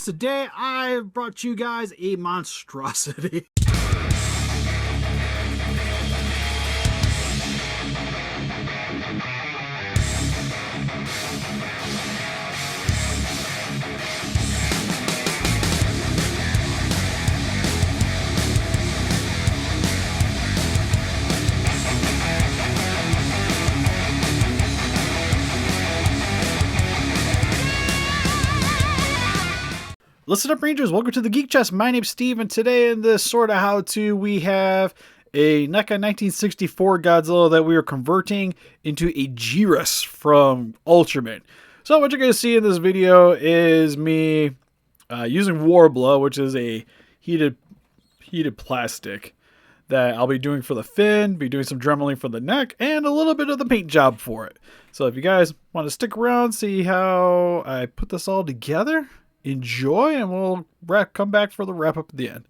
today I brought you guys a monstrosity. Listen up, Rangers. Welcome to the Geek Chest. My name's Steve, and today in this sort of how-to, we have a NECA 1964 Godzilla that we are converting into a Jirass from Ultraman. So what you're going to see in this video is me using Warbler, which is a heated plastic that I'll be doing for the fin, be doing some dremeling for the neck, and a little bit of the paint job for it. So if you guys want to stick around, see how I put this all together, enjoy, and we'll come back for the wrap up at the end.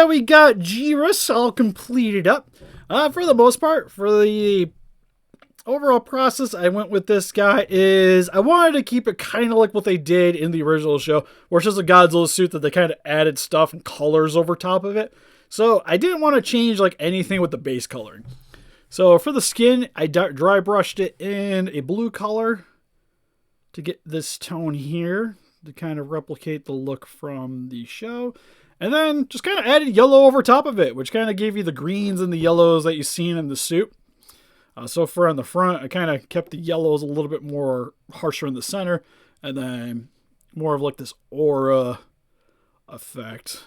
yeah, we got Jirass all completed up. For the most part, for the overall process, I went with this guy is I wanted to keep it kind of like what they did in the original show, where it's just a Godzilla suit that they kind of added stuff and colors over top of it. So I didn't want to change like anything with the base coloring. So for the skin, I dry brushed it in a blue color to get this tone here to kind of replicate the look from the show. And then just kind of added yellow over top of it, which kind of gave you the greens and the yellows that you've seen in the suit. So far on the front, I kind of kept the yellows a little bit more harsher in the center, and then more of like this aura effect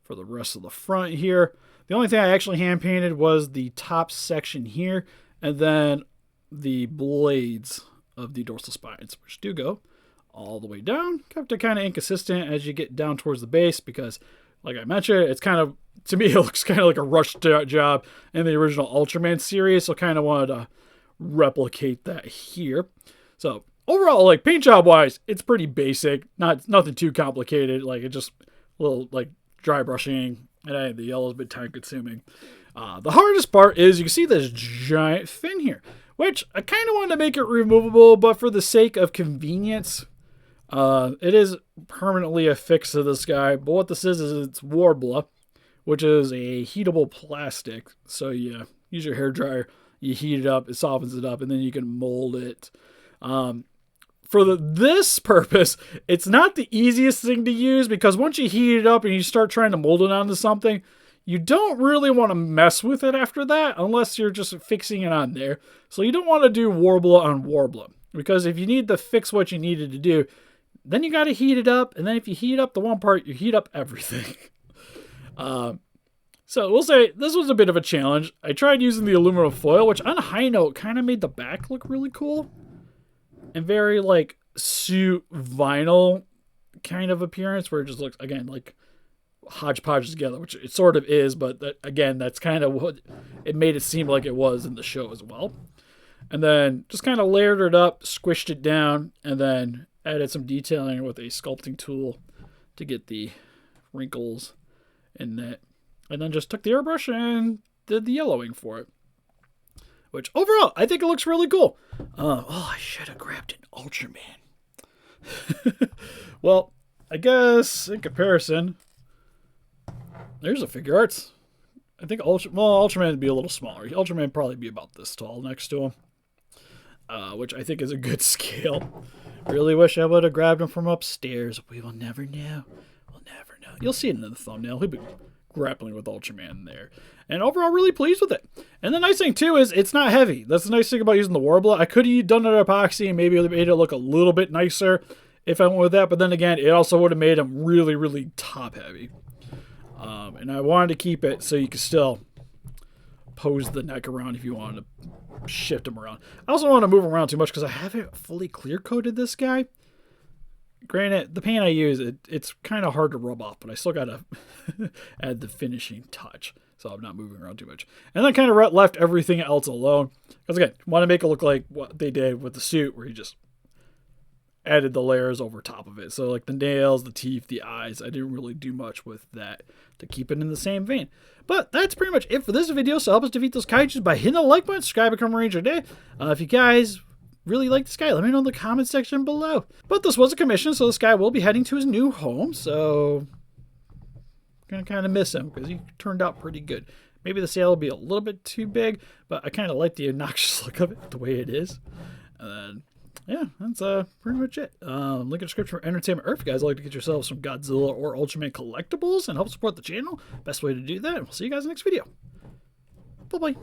for the rest of the front here. The only thing I actually hand painted was the top section here, and then the blades of the dorsal spines, which do go all the way down. Kept it kind of inconsistent as you get down towards the base because, like I mentioned, it's kind of, to me, it looks kind of like a rushed job in the original Ultraman series, so kind of wanted to replicate that here. So overall, like paint job wise, it's pretty basic, nothing too complicated. Like it just a little like dry brushing, and the yellow's a bit time consuming. The hardest part is you can see this giant fin here, which I kind of wanted to make it removable, but for the sake of convenience, it is permanently affixed to this guy. But what this is it's Warbler, which is a heatable plastic. So you use your hairdryer, you heat it up, it softens it up, and then you can mold it. For this purpose, it's not the easiest thing to use because once you heat it up and you start trying to mold it onto something, you don't really want to mess with it after that unless you're just fixing it on there. So you don't want to do Warbler on Warbler because if you need to fix what you needed to do, then you got to heat it up. And then if you heat up the one part, you heat up everything. So we'll say this was a bit of a challenge. I tried using the aluminum foil, which on a high note kind of made the back look really cool. And very like suit vinyl kind of appearance where it just looks, again, like hodgepodge together, which it sort of is. But again, that's kind of what it made it seem like it was in the show as well. And then just kind of layered it up, squished it down, and then added some detailing with a sculpting tool to get the wrinkles in that. And then just took the airbrush and did the yellowing for it. Which overall, I think it looks really cool. I should have grabbed an Ultraman. Well, I guess in comparison, there's a figure arts. I think Ultraman would be a little smaller. Ultraman would probably be about this tall next to him. Which I think is a good scale. Really wish I would have grabbed him from upstairs. We will never know. We'll never know. You'll see it in the thumbnail. He'll be grappling with Ultraman there. And overall, really pleased with it. And the nice thing, too, is it's not heavy. That's the nice thing about using the Warbler. I could have done it epoxy and maybe made it look a little bit nicer if I went with that. But then again, it also would have made him really, really top-heavy. And I wanted to keep it so you could still pose the neck around if you wanted to shift him around. I also don't want to move around too much because I haven't fully clear-coated this guy. Granted, the paint I use, it's kind of hard to rub off, but I still got to add the finishing touch. So I'm not moving around too much. And then kind of left everything else alone. Because again, want to make it look like what they did with the suit, where you just added the layers over top of it. So like the nails, the teeth, the eyes, I didn't really do much with that to keep it in the same vein. But that's pretty much it for this video. So help us defeat those Kaijus by hitting the like button, subscribe, become a Ranger today. If you guys really like this guy, let me know in the comment section below. But this was a commission, so this guy will be heading to his new home. So gonna kind of miss him because he turned out pretty good. Maybe the sale will be a little bit too big, but I kind of like the obnoxious look of it the way it is. And then yeah, that's pretty much it. Link in the description for entertainment, or if you guys like to get yourselves some Godzilla or Ultraman collectibles and help support the channel, best way to do that. We'll see you guys in the next video. Bye bye.